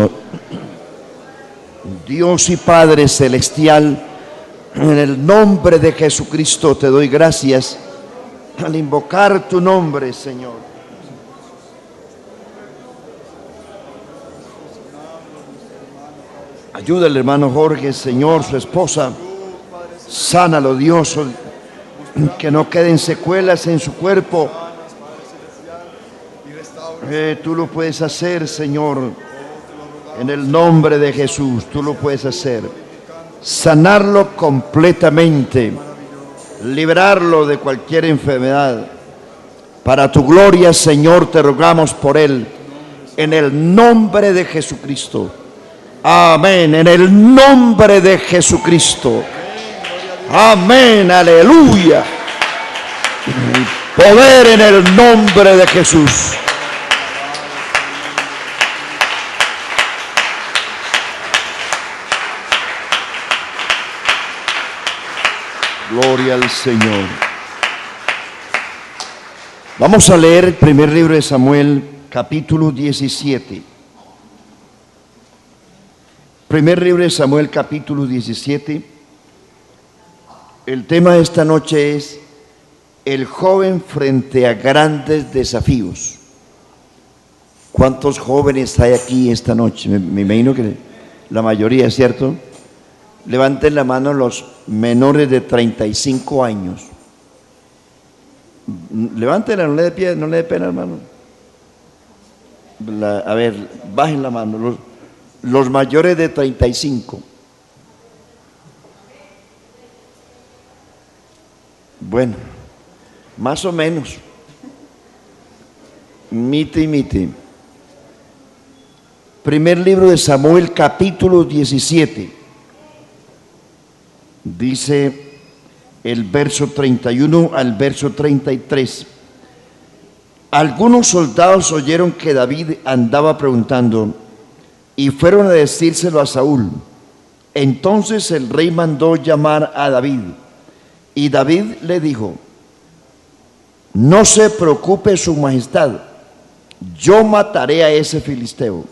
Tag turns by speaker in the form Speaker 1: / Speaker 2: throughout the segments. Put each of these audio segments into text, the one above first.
Speaker 1: Señor. Dios y Padre Celestial, en el nombre de Jesucristo te doy gracias al invocar tu nombre, Señor. Ayuda al hermano Jorge, Señor, su esposa. Sánalo, Dios, que no queden secuelas en su cuerpo. Tú lo puedes hacer, Señor. En el nombre de Jesús, tú lo puedes hacer. Sanarlo completamente. Librarlo de cualquier enfermedad. Para tu gloria, Señor, te rogamos por él. En el nombre de Jesucristo. Amén. En el nombre de Jesucristo. Amén. Aleluya. Poder en el nombre de Jesús. Gloria al Señor. Vamos a leer el primer libro de Samuel, capítulo 17. Primer libro de Samuel, capítulo 17. El tema de esta noche es el joven frente a grandes desafíos. ¿Cuántos jóvenes hay aquí esta noche? Me imagino que la mayoría, ¿cierto? Levanten la mano los menores de 35 años. Levántenla, no le dé pie, no le dé pena, hermano. A ver, bajen la mano. Los mayores de 35. Bueno, más o menos. Mite y mite. Primer libro de Samuel, capítulo 17. Dice el verso 31 al verso 33. Algunos soldados oyeron que David andaba preguntando y fueron a decírselo a Saúl. Entonces el rey mandó llamar a David y David le dijo: no se preocupe su majestad, yo mataré a ese filisteo.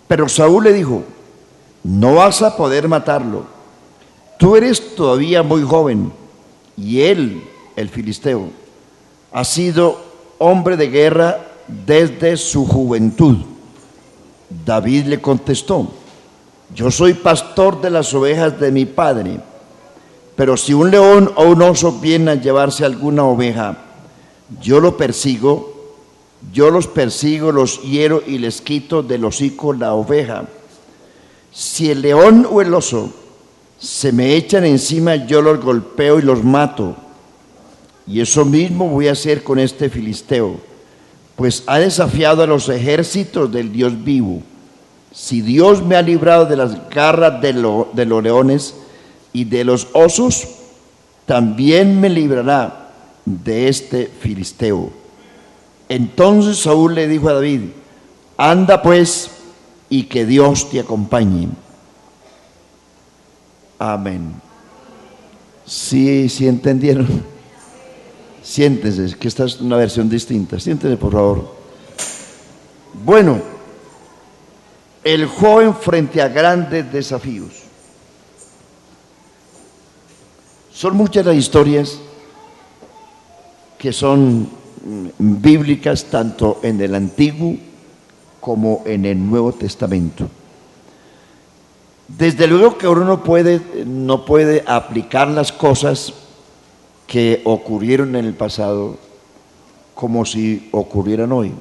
Speaker 1: Pero Saúl le dijo: no vas a poder matarlo. Tú eres todavía muy joven y él, el filisteo, ha sido hombre de guerra desde su juventud. David le contestó: yo soy pastor de las ovejas de mi padre, pero si un león o un oso vienen a llevarse alguna oveja, yo los persigo, los hiero y les quito del hocico la oveja. Si el león o el oso se me echan encima, yo los golpeo y los mato. Y eso mismo voy a hacer con este filisteo, pues ha desafiado a los ejércitos del Dios vivo. Si Dios me ha librado de las garras de los leones y de los osos, también me librará de este filisteo. Entonces Saúl le dijo a David: anda pues, y que Dios te acompañe. Amén. Sí entendieron. Siéntense, que esta es una versión distinta. Siéntense, por favor. Bueno, el joven frente a grandes desafíos. Son muchas las historias que son bíblicas, tanto en el Antiguo como en el Nuevo Testamento. Desde luego que uno no puede aplicar las cosas que ocurrieron en el pasado como si ocurrieran hoy.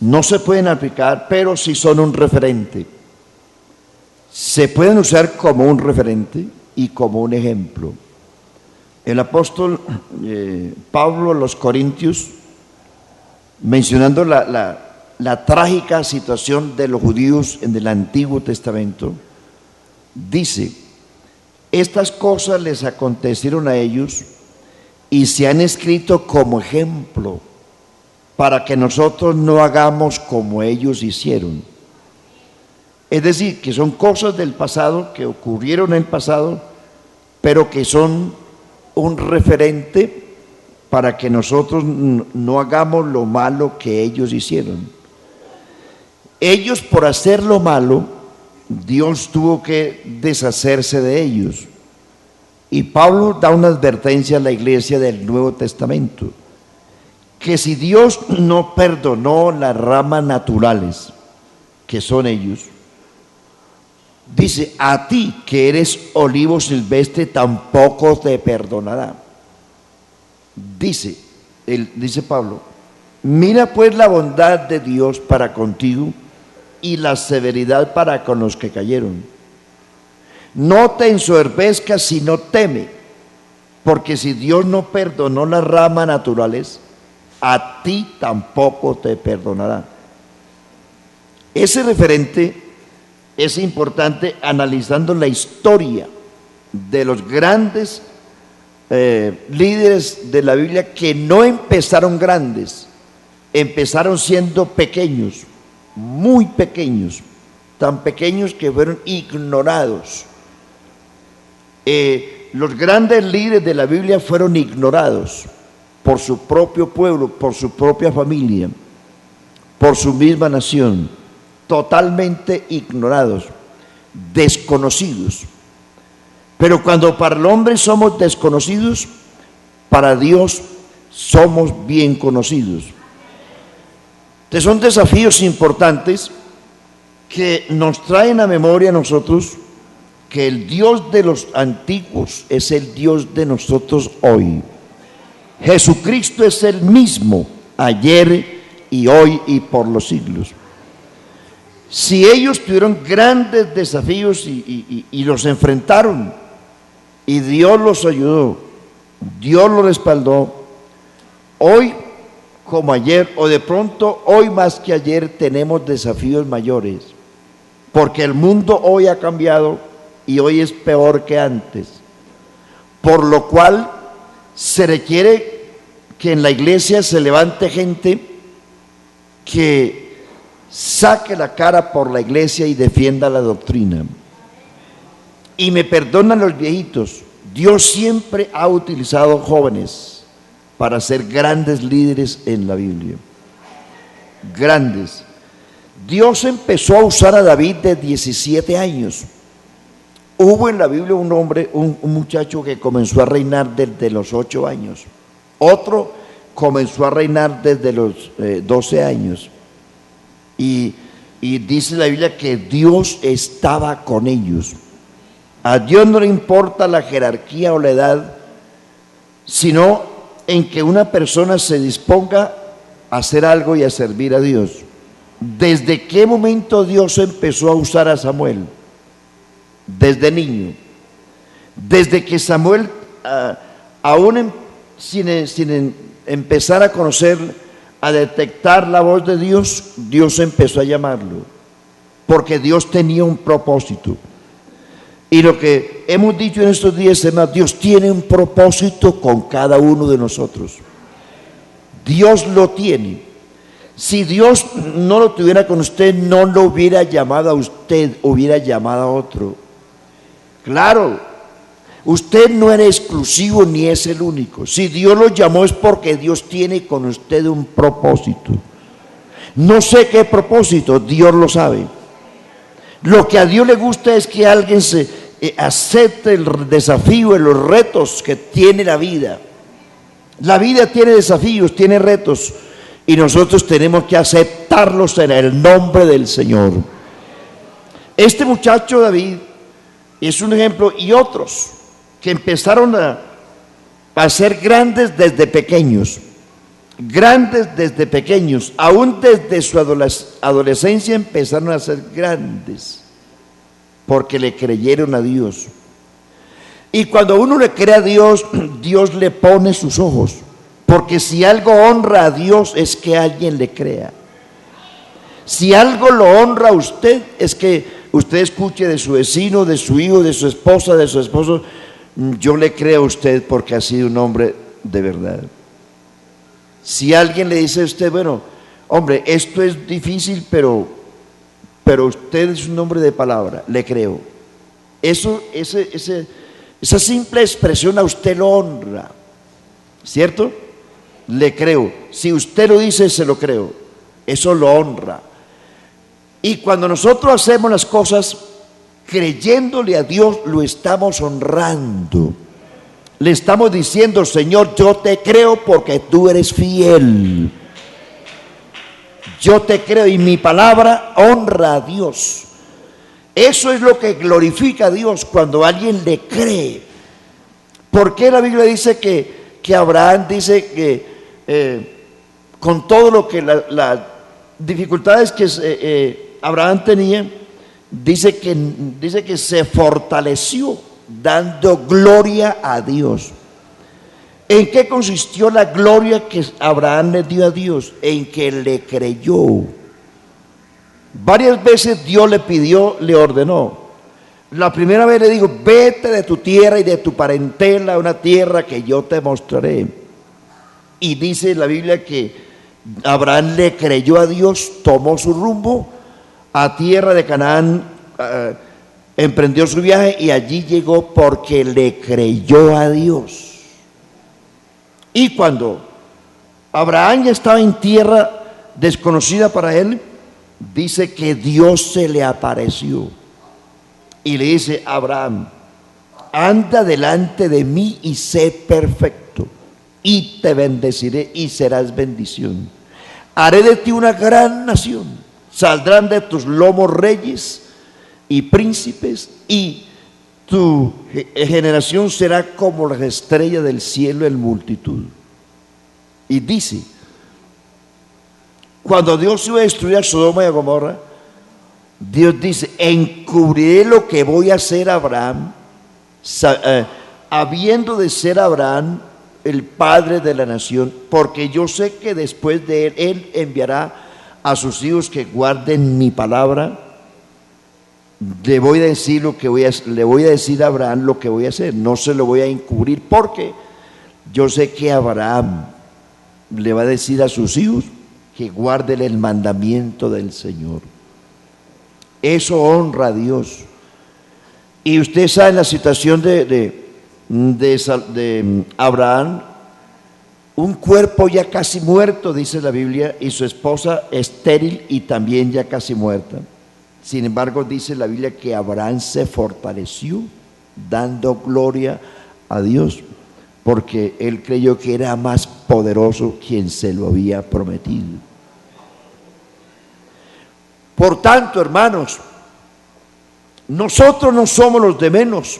Speaker 1: No se pueden aplicar, pero sí son un referente. Se pueden usar como un referente y como un ejemplo. El apóstol Pablo a los Corintios, mencionando la trágica situación de los judíos en el Antiguo Testamento, dice: estas cosas les acontecieron a ellos y se han escrito como ejemplo para que nosotros no hagamos como ellos hicieron. Es decir, que son cosas del pasado, que ocurrieron en el pasado, pero que son un referente para que nosotros no hagamos lo malo que ellos hicieron. Ellos, por hacer lo malo, Dios tuvo que deshacerse de ellos. Y Pablo da una advertencia a la iglesia del Nuevo Testamento, que si Dios no perdonó las ramas naturales, que son ellos, dice, a ti que eres olivo silvestre tampoco te perdonará. Dice Pablo, mira pues la bondad de Dios para contigo y la severidad para con los que cayeron. No te ensoberbezcas, sino teme, porque si Dios no perdonó las ramas naturales, a ti tampoco te perdonará. Ese referente es importante analizando la historia de los grandes líderes de la Biblia que no empezaron grandes, empezaron siendo pequeños, muy pequeños, tan pequeños que fueron ignorados. Los grandes líderes de la Biblia fueron ignorados por su propio pueblo, por su propia familia, por su misma nación, totalmente ignorados, desconocidos. Pero cuando para el hombre somos desconocidos, para Dios somos bien conocidos. Entonces son desafíos importantes que nos traen a memoria a nosotros que el Dios de los antiguos es el Dios de nosotros hoy. Jesucristo es el mismo ayer y hoy y por los siglos. Si ellos tuvieron grandes desafíos y los enfrentaron, y Dios los ayudó, Dios los respaldó, hoy como ayer, o de pronto hoy más que ayer, tenemos desafíos mayores, porque el mundo hoy ha cambiado y hoy es peor que antes, por lo cual se requiere que en la iglesia se levante gente que saque la cara por la iglesia y defienda la doctrina. Y me perdonan los viejitos, Dios siempre ha utilizado jóvenes para ser grandes líderes en la Biblia. Grandes. Dios empezó a usar a David de 17 años. Hubo en la Biblia un hombre, un muchacho que comenzó a reinar desde los 8 años. Otro comenzó a reinar desde los 12 años. Y dice la Biblia que Dios estaba con ellos. A Dios no le importa la jerarquía o la edad, sino en que una persona se disponga a hacer algo y a servir a Dios. ¿Desde qué momento Dios empezó a usar a Samuel? Desde niño. Desde que Samuel, aún sin empezar a conocer, a detectar la voz de Dios, Dios empezó a llamarlo, porque Dios tenía un propósito. Y lo que hemos dicho en estos días, hermanos, Dios tiene un propósito con cada uno de nosotros. Dios lo tiene. Si Dios no lo tuviera con usted, no lo hubiera llamado a usted, hubiera llamado a otro. Claro, usted no era exclusivo ni es el único. Si Dios lo llamó es porque Dios tiene con usted un propósito. No sé qué propósito, Dios lo sabe. Lo que a Dios le gusta es que alguien se acepte el desafío y los retos que tiene la vida. La vida tiene desafíos, tiene retos, y nosotros tenemos que aceptarlos en el nombre del Señor. Este muchacho David es un ejemplo, y otros que empezaron a ser grandes desde pequeños. Grandes desde pequeños, aún desde su adolescencia empezaron a ser grandes, porque le creyeron a Dios. Y cuando uno le cree a Dios, Dios le pone sus ojos, porque si algo honra a Dios es que alguien le crea. Si algo lo honra a usted, es que usted escuche de su vecino, de su hijo, de su esposa, de su esposo: yo le creo a usted porque ha sido un hombre de verdad. Si alguien le dice a usted: bueno, hombre, esto es difícil, pero usted es un hombre de palabra, le creo. Esa simple expresión a usted lo honra, ¿cierto? Le creo. Si usted lo dice, se lo creo. Eso lo honra. Y cuando nosotros hacemos las cosas creyéndole a Dios, lo estamos honrando. Le estamos diciendo: Señor, yo te creo porque tú eres fiel. Yo te creo y mi palabra honra a Dios. Eso es lo que glorifica a Dios, cuando alguien le cree. ¿Por qué la Biblia dice que Abraham dice que con todo lo que las dificultades que Abraham tenía, dice que se fortaleció dando gloria a Dios? ¿En qué consistió la gloria que Abraham le dio a Dios? En que le creyó. Varias veces Dios le pidió, le ordenó. La primera vez le dijo: vete de tu tierra y de tu parentela a una tierra que yo te mostraré. Y dice la Biblia que Abraham le creyó a Dios, tomó su rumbo a tierra de Canaán, emprendió su viaje y allí llegó porque le creyó a Dios. Y cuando Abraham ya estaba en tierra desconocida para él, dice que Dios se le apareció y le dice: Abraham, anda delante de mí y sé perfecto, y te bendeciré y serás bendición. Haré de ti una gran nación, saldrán de tus lomos reyes y príncipes, y tu generación será como las estrellas del cielo en multitud. Y dice, cuando Dios iba a destruir a Sodoma y a Gomorra, Dios dice: encubriré lo que voy a hacer a Abraham, habiendo de ser Abraham el padre de la nación, porque yo sé que después de él enviará a sus hijos que guarden mi palabra. Le voy a decir le voy a decir a Abraham lo que voy a hacer, no se lo voy a encubrir, porque yo sé que Abraham le va a decir a sus hijos que guarden el mandamiento del Señor. Eso honra a Dios. Y usted sabe la situación de Abraham, un cuerpo ya casi muerto, dice la Biblia, y su esposa estéril y también ya casi muerta. Sin embargo, dice la Biblia que Abraham se fortaleció dando gloria a Dios, porque él creyó que era más poderoso quien se lo había prometido. Por tanto, hermanos, nosotros no somos los de menos.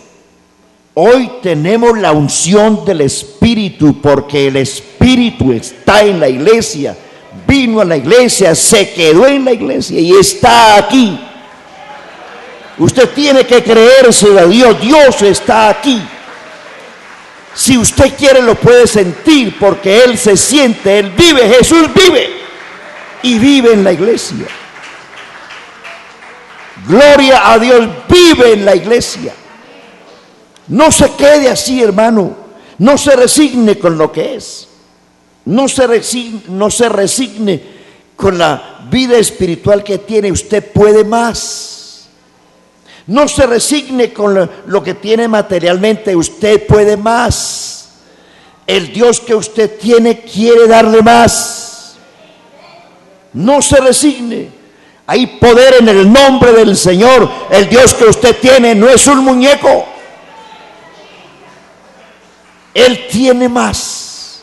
Speaker 1: Hoy tenemos la unción del Espíritu, porque el Espíritu está en la iglesia, vino a la iglesia, se quedó en la iglesia y está aquí. Usted tiene que creerse a Dios, Dios está aquí. Si usted quiere lo puede sentir, porque Él se siente, Él vive, Jesús vive y vive en la iglesia. Gloria a Dios, vive en la iglesia. No se quede así, hermano, no se resigne con lo que es, no se resigne con la vida espiritual que tiene. Usted puede más. No se resigne con lo que tiene materialmente, usted puede más. El Dios que usted tiene quiere darle más. No se resigne. Hay poder en el nombre del Señor. El Dios que usted tiene no es un muñeco. Él tiene más.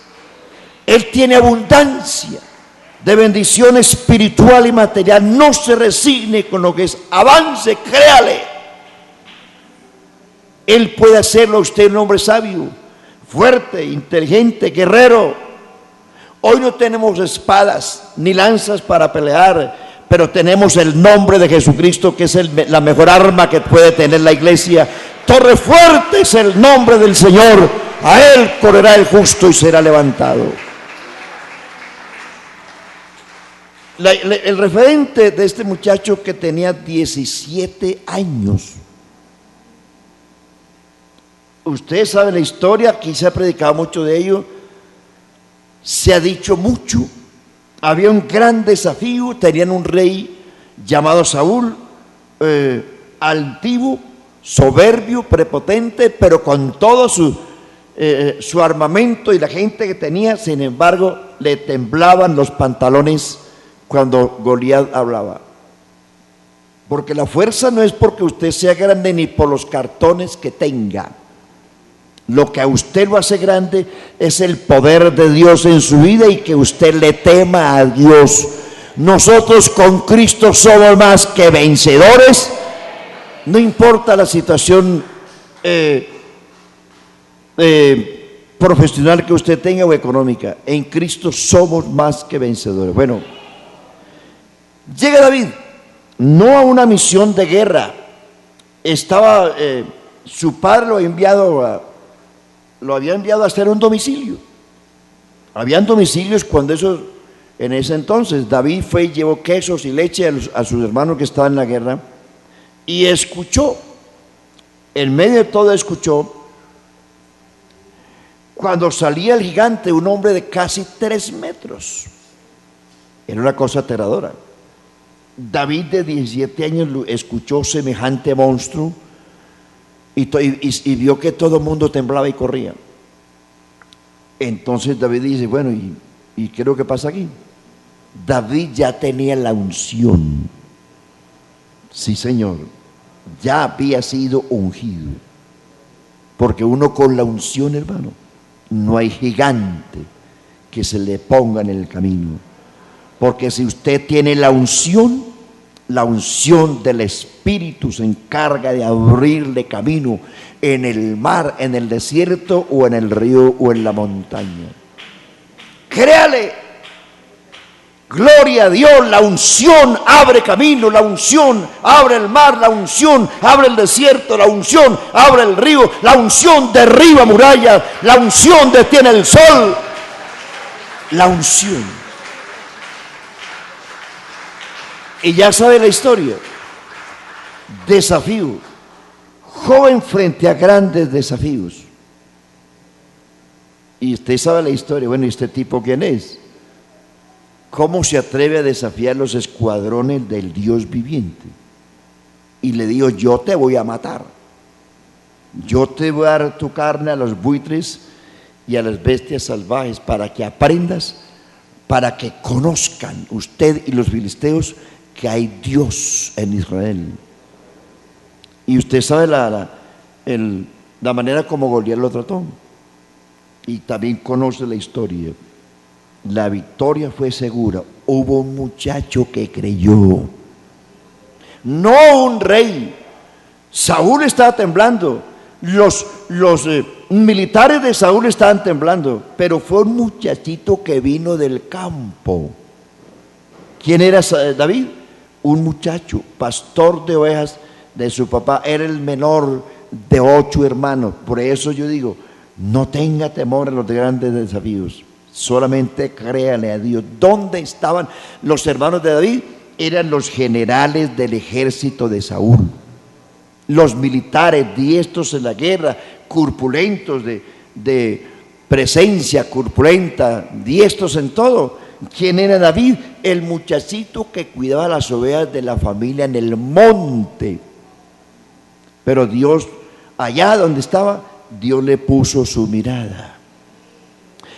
Speaker 1: Él tiene abundancia de bendición espiritual y material. No se resigne con lo que es. Avance, créale. Él puede hacerlo. Usted un hombre sabio, fuerte, inteligente, guerrero. Hoy no tenemos espadas ni lanzas para pelear, pero tenemos el nombre de Jesucristo, que es la mejor arma que puede tener la iglesia. Torre fuerte es el nombre del Señor. A Él correrá el justo y será levantado. El referente de este muchacho, que tenía 17 años. Usted sabe la historia, aquí se ha predicado mucho de ello, se ha dicho mucho. Había un gran desafío, tenían un rey llamado Saúl, altivo, soberbio, prepotente, pero con todo su armamento y la gente que tenía. Sin embargo, le temblaban los pantalones cuando Goliat hablaba. Porque la fuerza no es porque usted sea grande ni por los cartones que tenga. Lo que a usted lo hace grande es el poder de Dios en su vida y que usted le tema a Dios. Nosotros con Cristo somos más que vencedores. No importa la situación profesional que usted tenga o económica, en Cristo somos más que vencedores. Bueno, llega David, no a una misión de guerra. Estaba, su padre lo había enviado a hacer un domicilio. Habían domicilios cuando en ese entonces. David fue y llevó quesos y leche a sus hermanos que estaban en la guerra y escuchó, en medio de todo escuchó, cuando salía el gigante, un hombre de casi 3 metros. Era una cosa aterradora. David de 17 años escuchó semejante monstruo y vio que todo el mundo temblaba y corría. Entonces David dice, bueno, ¿y qué es lo que pasa aquí? David ya tenía la unción. Sí, Señor, ya había sido ungido. Porque uno con la unción, hermano, no hay gigante que se le ponga en el camino. Porque si usted tiene la unción del Espíritu se encarga de abrirle camino en el mar, en el desierto o en el río o en la montaña. Créale. Gloria a Dios, la unción abre camino, la unción abre el mar, la unción abre el desierto, la unción abre el río, la unción derriba murallas, la unción detiene el sol, la unción. Y ya sabe la historia. Desafío. Joven frente a grandes desafíos. Y usted sabe la historia. Bueno, ¿y este tipo quién es? ¿Cómo se atreve a desafiar los escuadrones del Dios viviente? Y le dijo, yo te voy a matar. Yo te voy a dar tu carne a los buitres y a las bestias salvajes para que aprendas, para que conozcan usted y los filisteos que hay Dios en Israel. Y usted sabe la manera como Goliat lo trató. Y también conoce la historia. La victoria fue segura. Hubo un muchacho que creyó. No un rey. Saúl estaba temblando. Los militares de Saúl estaban temblando. Pero fue un muchachito que vino del campo. ¿Quién era David? Un muchacho, pastor de ovejas de su papá. Era el menor de 8 hermanos. Por eso yo digo, no tenga temor a los grandes desafíos. Solamente créale a Dios. ¿Dónde estaban los hermanos de David? Eran los generales del ejército de Saúl. Los militares diestros en la guerra, corpulentos de presencia corpulenta, diestros en todo. ¿Quién era David? El muchachito que cuidaba las ovejas de la familia en el monte. Pero Dios, allá donde estaba, Dios le puso su mirada.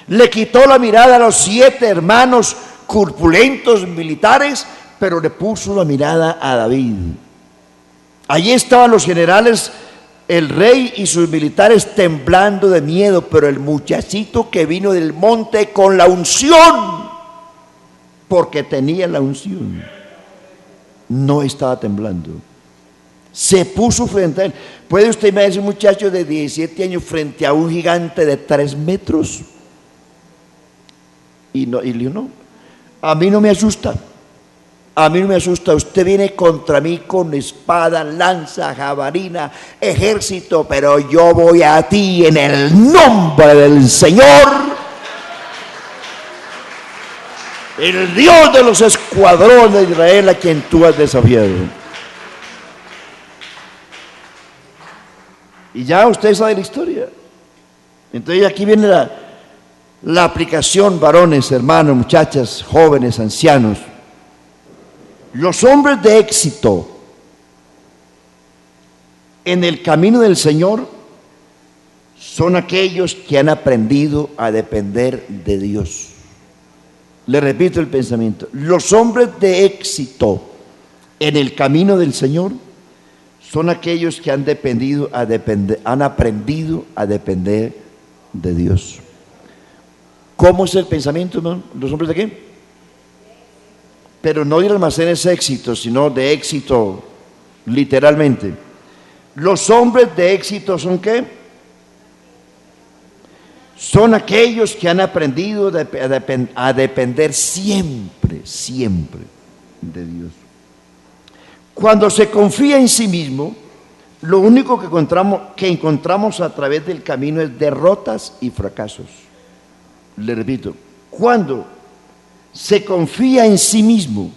Speaker 1: Le quitó la mirada a los 7 hermanos corpulentos militares, pero le puso la mirada a David. Allí estaban los generales, el rey y sus militares temblando de miedo, pero el muchachito que vino del monte con la unción, porque tenía la unción, no estaba temblando. Se puso frente a él. ¿Puede usted imaginar un muchacho de 17 años frente a un gigante de 3 metros? Y le dijo, no, a mí no me asusta. A mí no me asusta. Usted viene contra mí con espada, lanza, jabalina, ejército, pero yo voy a ti en el nombre del Señor, el Dios de los escuadrones de Israel, a quien tú has desafiado. Y ya usted sabe la historia. Entonces aquí viene la aplicación, varones, hermanos, muchachas, jóvenes, ancianos. Los hombres de éxito en el camino del Señor son aquellos que han aprendido a depender de Dios. Le repito el pensamiento. Los hombres de éxito en el camino del Señor son aquellos que han aprendido a depender de Dios. ¿Cómo es el pensamiento, hermano? ¿Los hombres de qué? Pero no de almacenes éxito, sino de éxito, literalmente. Los hombres de éxito son ¿qué? Son aquellos que han aprendido a depender siempre de Dios. Cuando se confía en sí mismo, lo único que encontramos a través del camino es derrotas y fracasos. Le repito, cuando se confía en sí mismo,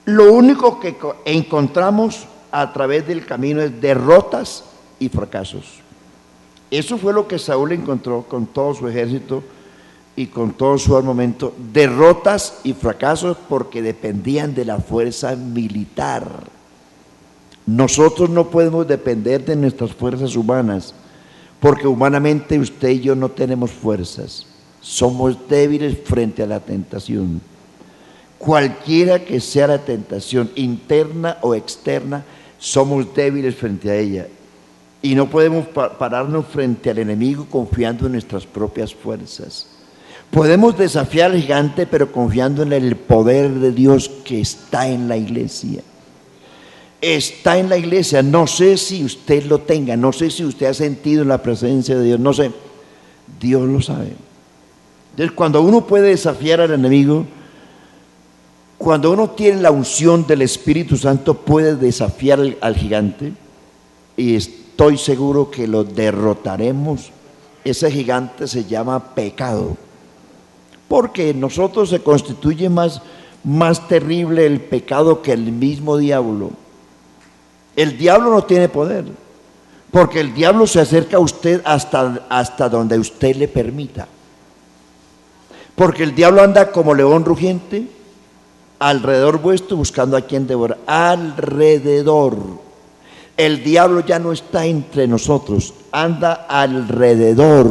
Speaker 1: lo único que encontramos a través del camino es derrotas y fracasos. Eso fue lo que Saúl encontró con todo su ejército y con todo su armamento, derrotas y fracasos porque dependían de la fuerza militar. Nosotros no podemos depender de nuestras fuerzas humanas, porque humanamente usted y yo no tenemos fuerzas. Somos débiles frente a la tentación. Cualquiera que sea la tentación, interna o externa, somos débiles frente a ella. Y no podemos pararnos frente al enemigo confiando en nuestras propias fuerzas. Podemos desafiar al gigante, pero confiando en el poder de Dios que está en la iglesia. Está en la iglesia. No sé si usted lo tenga, no sé si usted ha sentido la presencia de Dios, no sé. Dios lo sabe. Entonces, cuando uno puede desafiar al enemigo, cuando uno tiene la unción del Espíritu Santo, puede desafiar al gigante, y estoy seguro que lo derrotaremos. Ese gigante se llama pecado, porque en nosotros se constituye más terrible el pecado que el mismo diablo. El diablo no tiene poder, porque el diablo se acerca a usted hasta donde usted le permita. Porque el diablo anda como león rugiente alrededor vuestro buscando a quien devorar. Alrededor. El diablo ya no está entre nosotros, anda alrededor,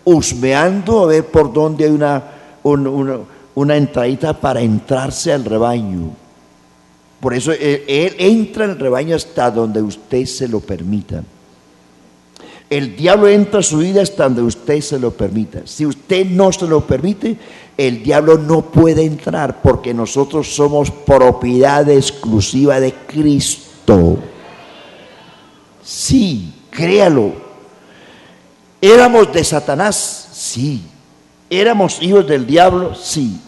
Speaker 1: husmeando a ver por dónde hay una entradita para entrarse al rebaño. Por eso él entra en el rebaño hasta donde usted se lo permita. El diablo entra a su vida hasta donde usted se lo permita. Si usted no se lo permite, el diablo no puede entrar, porque nosotros somos propiedad exclusiva de Cristo. Sí, créalo. ¿Éramos de Satanás? Sí. ¿Éramos hijos del diablo? Sí.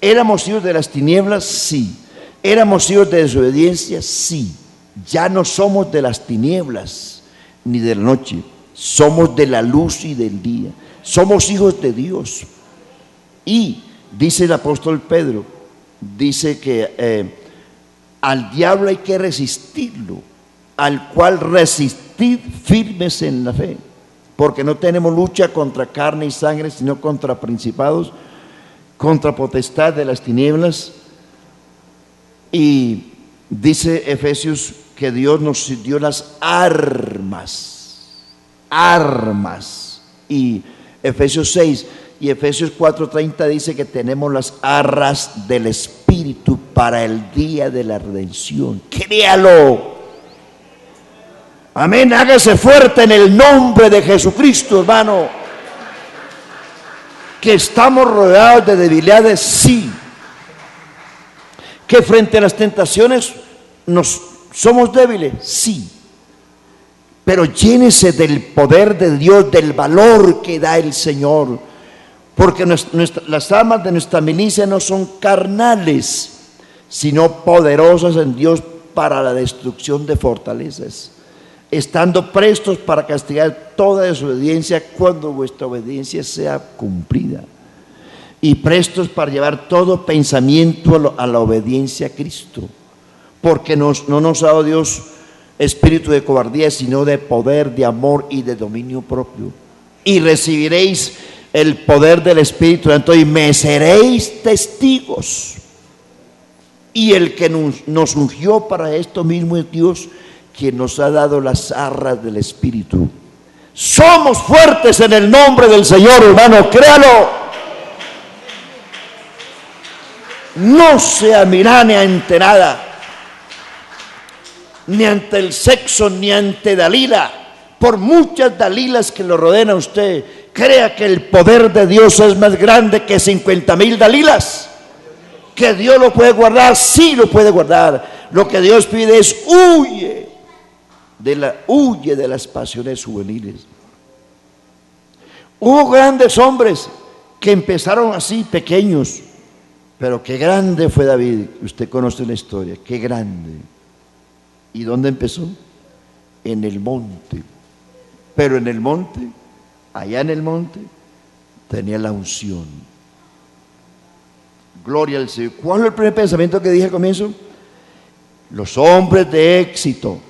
Speaker 1: ¿Éramos hijos de las tinieblas? Sí. ¿Éramos hijos de desobediencia? Sí. Ya no somos de las tinieblas ni de la noche. Somos de la luz y del día. Somos hijos de Dios. Y dice el apóstol Pedro, dice que al diablo hay que resistirlo, al cual resistid firmes en la fe, porque no tenemos lucha contra carne y sangre, sino contra principados, contra potestad de las tinieblas. Y dice Efesios que Dios nos dio las armas, y Efesios 6 y Efesios 4:30 dice que tenemos las arras del Espíritu para el día de la redención. Créalo. Amén, hágase fuerte en el nombre de Jesucristo, hermano. Que estamos rodeados de debilidades, sí. Que frente a las tentaciones somos débiles, sí. Pero llénese del poder de Dios, del valor que da el Señor. Porque las armas de nuestra milicia no son carnales, sino poderosas en Dios para la destrucción de fortalezas, estando prestos para castigar toda desobediencia cuando vuestra obediencia sea cumplida, y prestos para llevar todo pensamiento a la obediencia a Cristo, porque no nos ha dado Dios espíritu de cobardía, sino de poder, de amor y de dominio propio. Y recibiréis el poder del Espíritu Santo y me seréis testigos. Y el que nos ungió para esto mismo es Dios, quien nos ha dado las arras del Espíritu. Somos fuertes en el nombre del Señor, hermano, créalo. no se amilane ante nada, ni ante el sexo, ni ante Dalila. Por muchas Dalilas que lo rodean a usted, crea que el poder de Dios es más grande que 50,000 Dalilas. Que Dios lo puede guardar, sí lo puede guardar. Lo que Dios pide es huye de las pasiones juveniles. Hubo grandes hombres que empezaron así, pequeños, pero qué grande fue David. Usted conoce la historia, qué grande. ¿Y dónde empezó? En el monte. Pero en el monte, allá en el monte, tenía la unción. Gloria al Señor. ¿Cuál es el primer pensamiento que dije al comienzo? Los hombres de éxito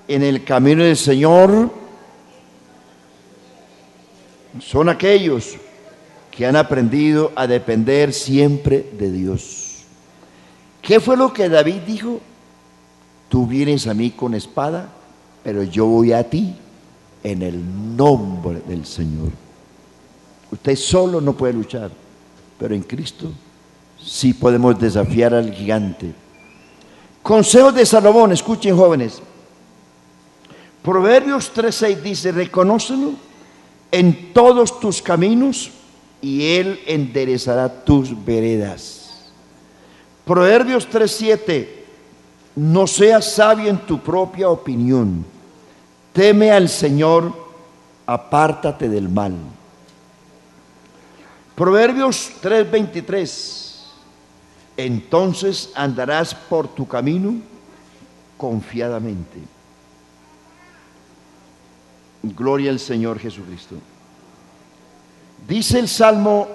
Speaker 1: en el camino del Señor son aquellos que han aprendido a depender siempre de Dios. ¿Qué fue lo que David dijo? Tú vienes a mí con espada, pero yo voy a ti en el nombre del Señor. Usted solo no puede luchar, pero en Cristo sí podemos desafiar al gigante. Consejos de Salomón, escuchen jóvenes. Proverbios 3:6 dice: reconócelo en todos tus caminos y Él enderezará tus veredas. Proverbios 3:7: no seas sabio en tu propia opinión, teme al Señor, apártate del mal. Proverbios 3:23: entonces andarás por tu camino confiadamente. Gloria al Señor Jesucristo. Dice el Salmo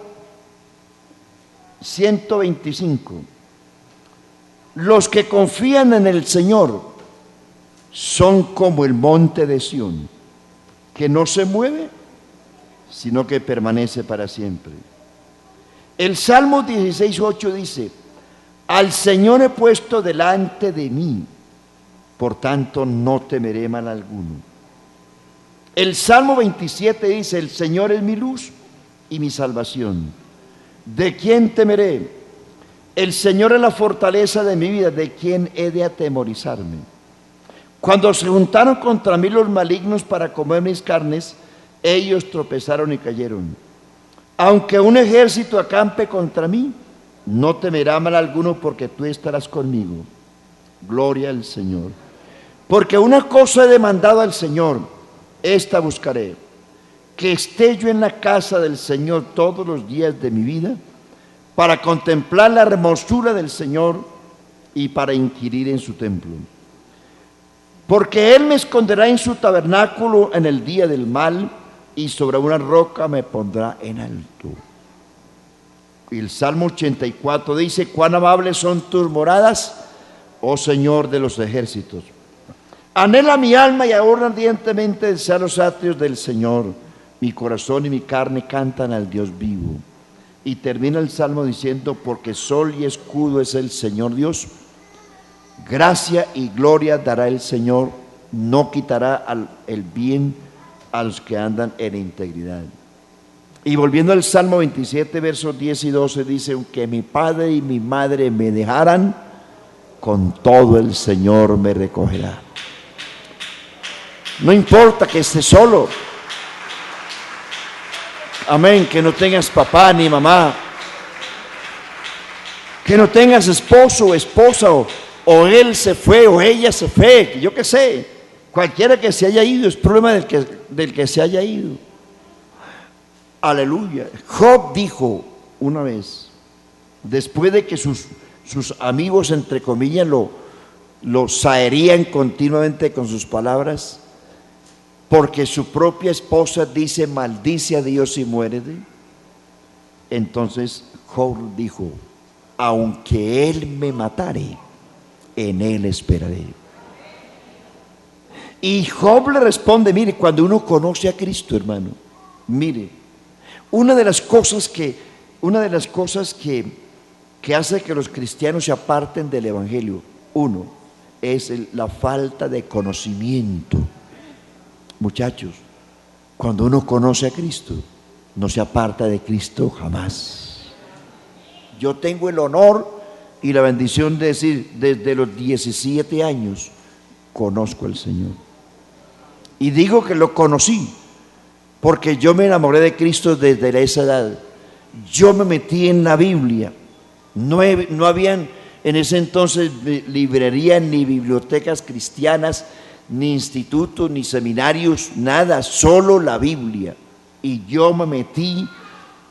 Speaker 1: 125: los que confían en el Señor son como el monte de Sión, que no se mueve, sino que permanece para siempre. El Salmo 16:8 dice: al Señor he puesto delante de mí, por tanto no temeré mal alguno. El Salmo 27 dice: el Señor es mi luz y mi salvación, ¿de quién temeré? El Señor es la fortaleza de mi vida, ¿de quién he de atemorizarme? Cuando se juntaron contra mí los malignos para comer mis carnes, ellos tropezaron y cayeron. Aunque un ejército acampe contra mí, no temerá mal alguno, porque tú estarás conmigo. Gloria al Señor. Porque una cosa he demandado al Señor, esta buscaré: que esté yo en la casa del Señor todos los días de mi vida, para contemplar la hermosura del Señor y para inquirir en su templo. Porque Él me esconderá en su tabernáculo en el día del mal, y sobre una roca me pondrá en alto. Y el Salmo 84 dice: cuán amables son tus moradas, oh Señor de los ejércitos. Anhela mi alma y ahora ardientemente desea los atrios del Señor. Mi corazón y mi carne cantan al Dios vivo. Y termina el Salmo diciendo: porque sol y escudo es el Señor Dios, gracia y gloria dará el Señor, no quitará el bien a los que andan en integridad. Y volviendo al Salmo 27, versos 10 y 12, dice: aunque mi padre y mi madre me dejaran, con todo el Señor me recogerá. No importa que estés solo, amén, que no tengas papá ni mamá, que no tengas esposo o esposa, o él se fue o ella se fue, yo qué sé, cualquiera que se haya ido, es problema del que se haya ido. Aleluya. Job dijo una vez, después de que sus amigos, entre comillas, lo saherían continuamente con sus palabras, porque su propia esposa dice: maldice a Dios y muérete. Entonces Job dijo: aunque Él me matare, en Él esperaré. Y Job le responde: mire, cuando uno conoce a Cristo, hermano, mire, una de las cosas que hace que los cristianos se aparten del evangelio, uno, es la falta de conocimiento. Muchachos, cuando uno conoce a Cristo, no se aparta de Cristo jamás. Yo tengo el honor y la bendición de decir, desde los 17 años conozco al Señor. Y digo que lo conocí, porque yo me enamoré de Cristo desde esa edad. Yo me metí en la Biblia. No habían en ese entonces librerías ni bibliotecas cristianas, ni institutos, ni seminarios, nada, solo la Biblia. Y yo me metí,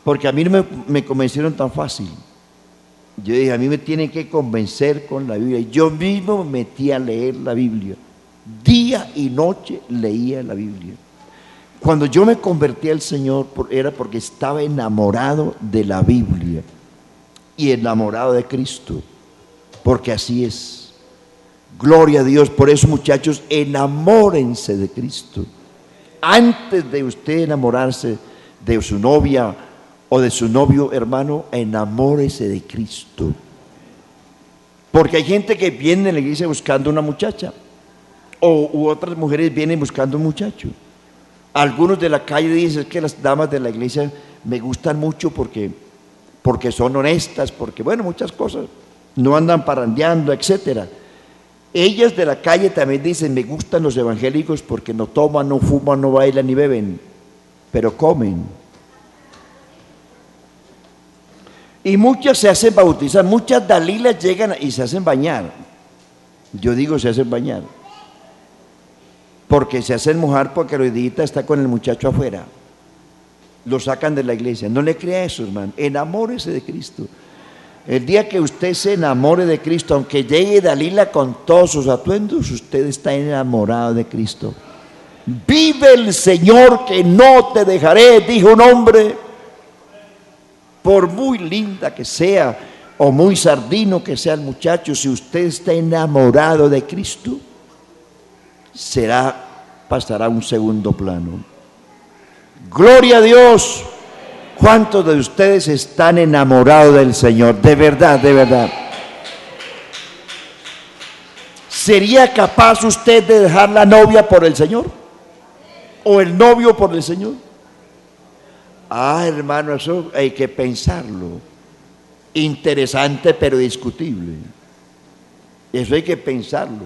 Speaker 1: porque a mí no me convencieron tan fácil. Yo dije, a mí me tienen que convencer con la Biblia. Y yo mismo me metí a leer la Biblia. Día y noche leía la Biblia. Cuando yo me convertí al Señor era porque estaba enamorado de la Biblia y enamorado de Cristo, porque así es. Gloria a Dios. Por eso, muchachos, enamórense de Cristo. Antes de usted enamorarse de su novia o de su novio, hermano, enamórese de Cristo. Porque hay gente que viene a la iglesia buscando una muchacha, u otras mujeres vienen buscando un muchacho. Algunos de la calle dicen que las damas de la iglesia me gustan mucho porque son honestas, porque bueno, muchas cosas, no andan parrandeando, etcétera. Ellas de la calle también dicen, me gustan los evangélicos porque no toman, no fuman, no bailan ni beben, pero comen. Y muchas se hacen bautizar, muchas Dalilas llegan y se hacen bañar. Yo digo se hacen bañar, porque se hacen mojar porque la Herodita está con el muchacho afuera. Lo sacan de la iglesia. No le crea eso, hermano. Enamórese de Cristo. El día que usted se enamore de Cristo, aunque llegue Dalila con todos sus atuendos, usted está enamorado de Cristo. Vive el Señor, que no te dejaré, dijo un hombre. Por muy linda que sea o muy sardino que sea el muchacho, si usted está enamorado de Cristo, pasará a un segundo plano. Gloria a Dios. ¿Cuántos de ustedes están enamorados del Señor? De verdad, de verdad. ¿Sería capaz usted de dejar la novia por el Señor? ¿O el novio por el Señor? Hermano, eso hay que pensarlo. Interesante pero discutible. Eso hay que pensarlo.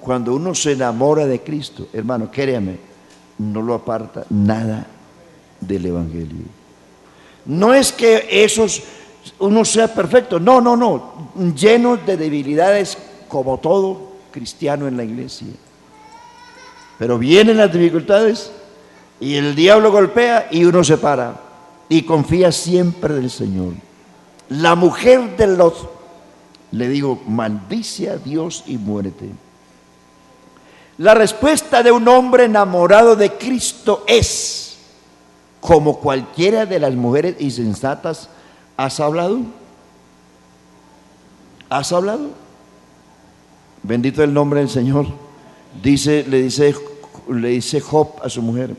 Speaker 1: Cuando uno se enamora de Cristo, hermano, créame, no lo aparta nada del Evangelio. No es que uno sea perfecto, no, lleno de debilidades como todo cristiano en la iglesia. Pero vienen las dificultades y el diablo golpea y uno se para y confía siempre del Señor. La mujer de Lot, le digo, maldice a Dios y muérete. La respuesta de un hombre enamorado de Cristo es: como cualquiera de las mujeres insensatas, ¿has hablado? ¿Has hablado? Bendito el nombre del Señor. Le dice Job a su mujer: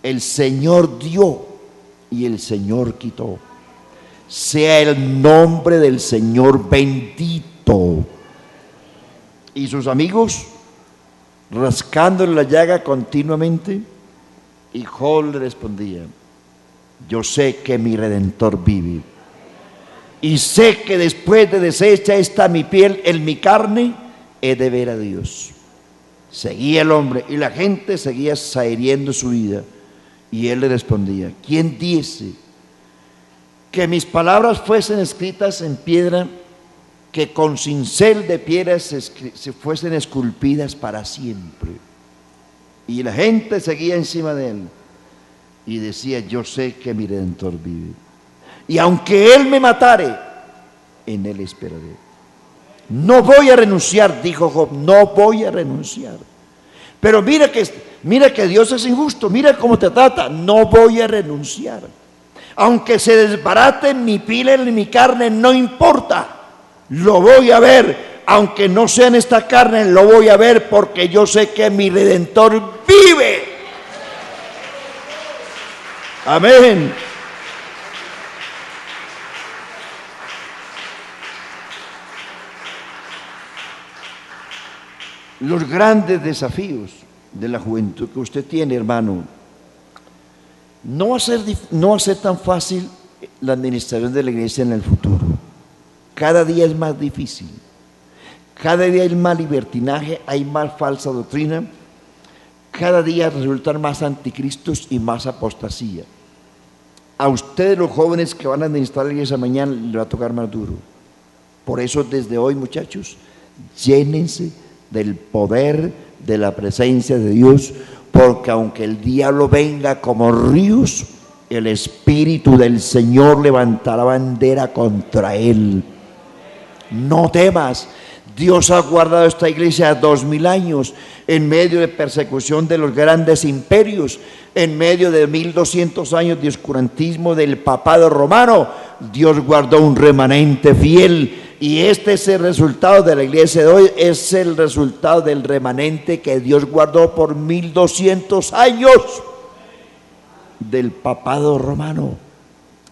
Speaker 1: el Señor dio y el Señor quitó. Sea el nombre del Señor bendito. Y sus amigos rascándole la llaga continuamente, y Job le respondía: yo sé que mi Redentor vive, y sé que después de deshecha esta mi piel, en mi carne he de ver a Dios. Seguía el hombre, y la gente seguía zahiriendo su vida, y él le respondía: ¿quién diese que mis palabras fuesen escritas en piedra, que con cincel de piedra se fuesen esculpidas para siempre? Y la gente seguía encima de él y decía: yo sé que mi Redentor vive, y aunque él me matare, en él esperaré. No voy a renunciar, dijo Job, no voy a renunciar. Pero mira que Dios es injusto, mira cómo te trata. No voy a renunciar. Aunque se desbarate mi piel y mi carne, no importa. Lo voy a ver, aunque no sea en esta carne, lo voy a ver, porque yo sé que mi Redentor vive. Amén. Los grandes desafíos de la juventud que usted tiene, hermano, no va a ser tan fácil la administración de la iglesia en el futuro. cada día es más difícil, cada día hay más libertinaje, hay más falsa doctrina, cada día resultan más anticristos y más apostasía. A ustedes los jóvenes que van a administrar la iglesia mañana les va a tocar más duro. Por eso desde hoy, muchachos, llénense del poder de la presencia de Dios, porque aunque el diablo venga como ríos, el Espíritu del Señor levantará bandera contra él. No temas. Dios ha guardado esta iglesia 2000 años en medio de persecución de los grandes imperios, en medio de 1200 años de oscurantismo del papado romano. Dios guardó un remanente fiel, y este es el resultado de la iglesia de hoy, es el resultado del remanente que Dios guardó por 1200 años del papado romano.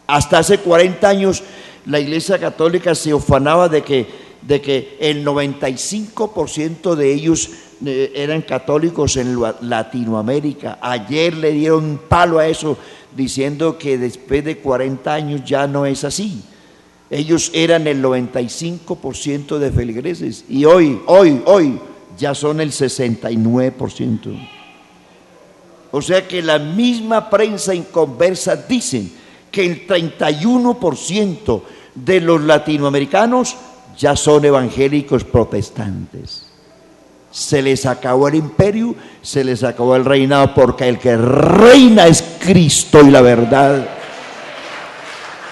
Speaker 1: Hasta hace 40 años la iglesia católica se ufanaba de que el 95% de ellos eran católicos en Latinoamérica. Ayer le dieron palo a eso, diciendo que después de 40 años ya no es así. Ellos eran el 95% de feligreses, y hoy ya son el 69%. O sea que la misma prensa inconversa dicen que el 31% de los latinoamericanos ya son evangélicos protestantes. Se les acabó el imperio, se les acabó el reinado, porque el que reina es Cristo y la verdad.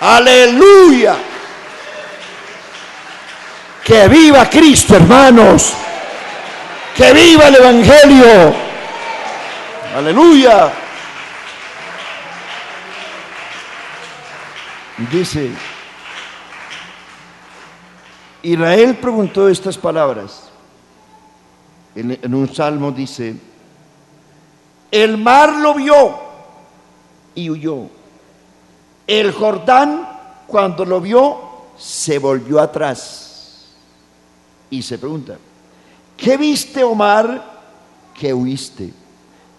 Speaker 1: ¡Aleluya! ¡Que viva Cristo, hermanos! ¡Que viva el evangelio! ¡Aleluya! Dice, Israel preguntó estas palabras. En un salmo dice: el mar lo vio y huyó. El Jordán, cuando lo vio, se volvió atrás. Y se pregunta: ¿qué viste, oh mar, que huiste?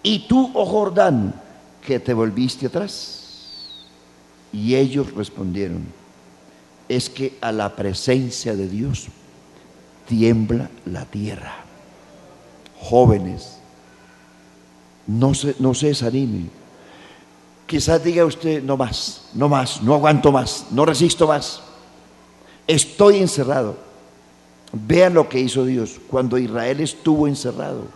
Speaker 1: Y tú, oh Jordán, que te volviste atrás. Y ellos respondieron: es que a la presencia de Dios tiembla la tierra. Jóvenes, no se desanime. Quizás diga usted: no más, no aguanto más, no resisto más, estoy encerrado. Vean lo que hizo Dios cuando Israel estuvo encerrado,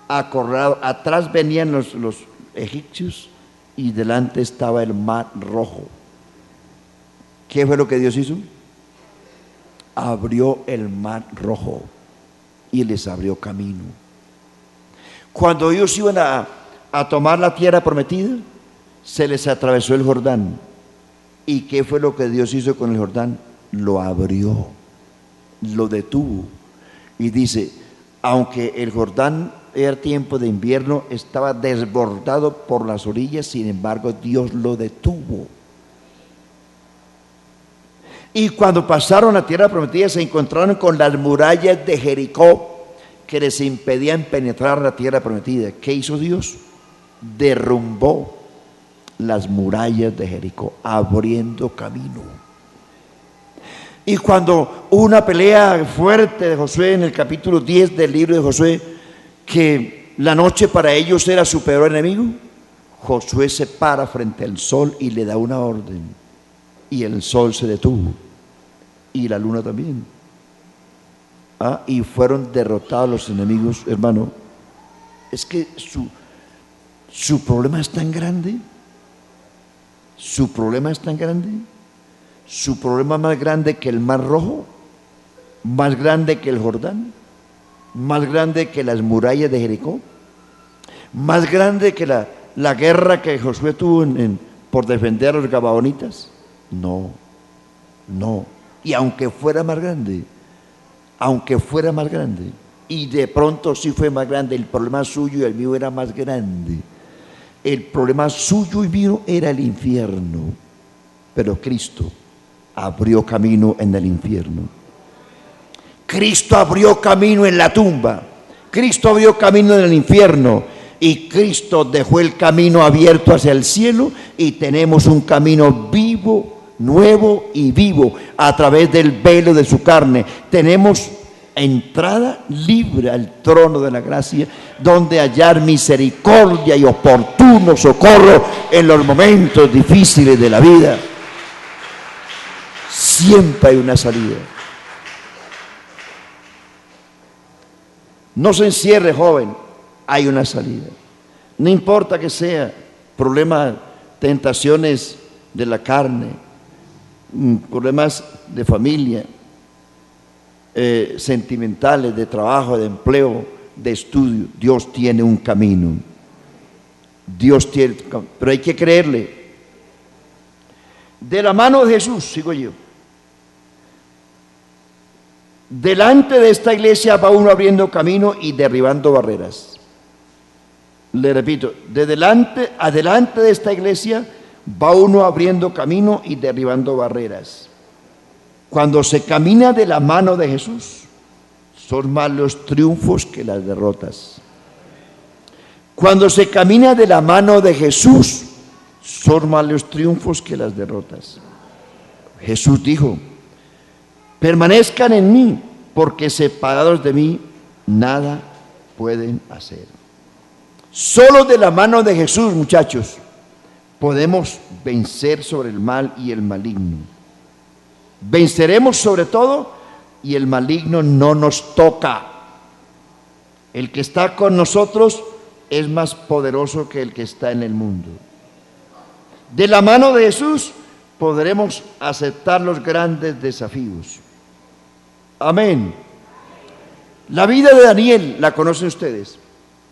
Speaker 1: acorralado. Atrás venían los egipcios y delante estaba el mar rojo. ¿Qué fue lo que Dios hizo? Abrió el mar rojo y les abrió camino. Cuando ellos iban a tomar la tierra prometida, se les atravesó el Jordán. ¿Y qué fue lo que Dios hizo con el Jordán? Lo abrió, lo detuvo. Y dice, aunque el Jordán era tiempo de invierno, estaba desbordado por las orillas, sin embargo Dios lo detuvo. Y cuando pasaron la tierra prometida, se encontraron con las murallas de Jericó, que les impedían penetrar la tierra prometida. ¿Qué hizo Dios? Derrumbó las murallas de Jericó, abriendo camino. Y cuando hubo una pelea fuerte de Josué en el capítulo 10 del libro de Josué, que la noche para ellos era su peor enemigo, Josué se para frente al sol y le da una orden, y el sol se detuvo y la luna también. Y fueron derrotados los enemigos. Hermano, es que su problema es tan grande. Su problema es tan grande. Su problema más grande que el Mar Rojo, más grande que el Jordán, más grande que las murallas de Jericó, más grande que la guerra que Josué tuvo por defender a los gabaonitas. No. Y aunque fuera más grande, y de pronto sí fue más grande, el problema suyo y el mío era más grande. El problema suyo y mío era el infierno, pero Cristo abrió camino en el infierno. Cristo abrió camino en la tumba. Cristo abrió camino en el infierno, y Cristo dejó el camino abierto hacia el cielo, y tenemos un camino vivo nuevo y vivo a través del velo de su carne. Tenemos entrada libre al trono de la gracia, donde hallar misericordia y oportuno socorro en los momentos difíciles de la vida. Siempre hay una salida. No se encierre, joven, hay una salida. No importa que sea problemas, tentaciones de la carne, problemas de familia, sentimentales, de trabajo, de empleo, de estudio. Dios tiene un camino. Dios tiene, pero hay que creerle. De la mano de Jesús, sigo yo. Delante de esta iglesia va uno abriendo camino y derribando barreras. Le repito, adelante de esta iglesia va uno abriendo camino y derribando barreras. Cuando se camina de la mano de Jesús, son más los triunfos que las derrotas. Cuando se camina de la mano de Jesús, son más los triunfos que las derrotas. Jesús dijo: permanezcan en mí, porque separados de mí nada pueden hacer. Solo de la mano de Jesús, muchachos, podemos vencer sobre el mal y el maligno. Venceremos sobre todo y el maligno no nos toca. El que está con nosotros es más poderoso que el que está en el mundo. De la mano de Jesús podremos aceptar los grandes desafíos. Amén. La vida de Daniel la conocen ustedes.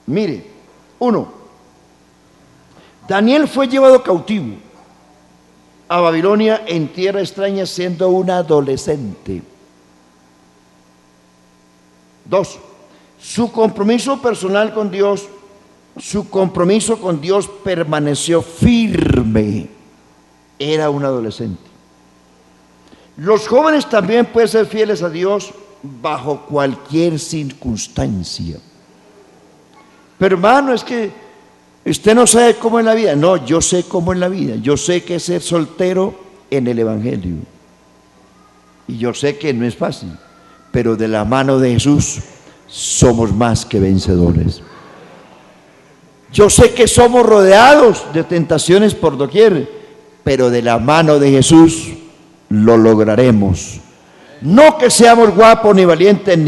Speaker 1: Mire, 1. Daniel fue llevado cautivo a Babilonia en tierra extraña siendo un adolescente. 2. Su compromiso personal con Dios, permaneció firme. Era un adolescente. Los jóvenes también pueden ser fieles a Dios bajo cualquier circunstancia. Pero hermano, es que usted no sabe cómo es la vida. No, yo sé cómo es la vida. Yo sé que es ser soltero en el Evangelio. Y yo sé que no es fácil. Pero de la mano de Jesús somos más que vencedores. Yo sé que somos rodeados de tentaciones por doquier, pero de la mano de Jesús lo lograremos. No que seamos guapos ni valientes,